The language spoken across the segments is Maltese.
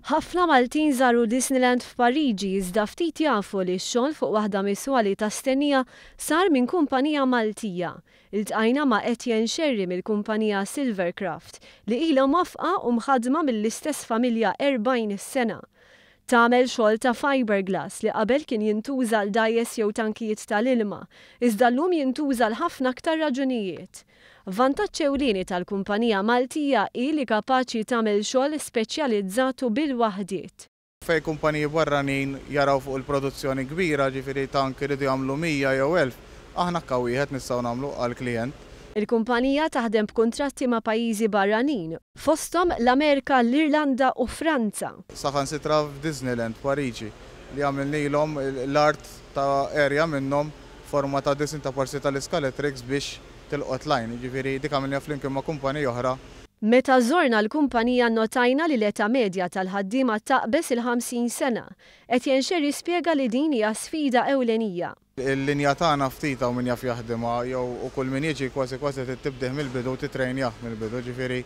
Ħafna Maltin żaru Disneyland f'Pariġi iżda ftit jafu li x-xogħol fuq waħda mis-swali ta' stennija sar minn kumpanija Maltija. Iltqajna ma' Etienne Sherry mill-kumpanija Silvercraft li ilha mwafqa u mħaddma mill-istess familja 40 sena. Tagħmel xogħol ta' fiberglass li qabel kien jintuża l dajjes jew tankijiet tal-ilma, iżda llum jintuża l-ħafna aktar raġunijiet. Vantaġġ ewlieni tal-kumpanija Maltija hi li kapaċi tagħmel xogħol speċjalizzatu bil-waħdiet. Fej kumpaniji barranin jaraw fuq il-produzzjoni kbira, ġifieri tank iridu jagħmlu 100 jew 1000, aħna wieħed nistgħu nagħmlu għall-klijent. Il-kumpanija taħdem b'kuntratti ma' pajjiżi barranin, fosthom l-Amerika, l-Irlanda u Franza. Saħansitra f'Disneyland Pariġi li għamilnilhom l-art ta' area minnhom forma ta' disin ta' parsi tal-Scalatrix biex tilqot lajn, ġifieri dik għamilniha flimkien ma' kumpanija oħra. Meta żorna l-kumpanija notajna li l-età medja tal-ħaddiema taqbes il-50 sena. Etienne Sherry spjega li din hija sfida ewlenija. Il-linja tagħna ftita u min jaf jaħdimha jew u kull min jiġi kważi tibdeħ mill-bidu u titrejnjah mill-bidu, ġifieri.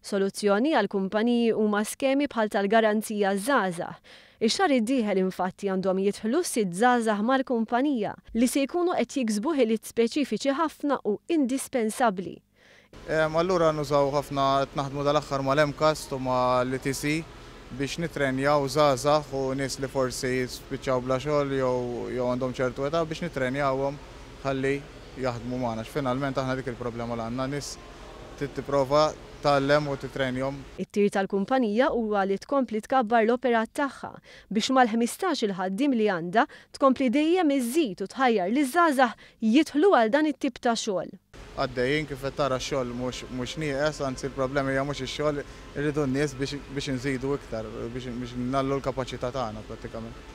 Soluzzjoni għal kumpaniji huma skemi bħal tal-garanzija żgħażagħ. Ix-xahar id-dieħel infatti għandhom jidħlu sitt żgħażagħ mal-kumpanija li se jkunu qed jiksbu ħiliet speċifiċi ħafna u indispensabbli. Allura nużaw ħafna naħdmu dal-aħħar mal-MCAST u mal-LTC biex nitrenjaw żgħażagħ u nies li forsi jispiċċaw bla xogħol jew għandhom ċertu età biex nitrenjawhom ħalli jaħdmu magħna. Finalment aħna dik il-problema li għandna nies tipprova tgħallem u titrenjhom. It-tir tal-kumpanija huwa li tkompli tkabbar l-operat tagħha biex mal-15 il-ħaddiem li għandha tkompli dejjem iżżid u tħajjar li żgħażagħ jidħlu għal dan it-tip ta' xogħol. Għaddejjin kif qed tara x-xogħol mhux nieqes, anzi l-problema hija mhux ix-xogħol, irridu n-nies biex inżidu iktar, biex nagħllu l-kapaċità tagħna prattikament.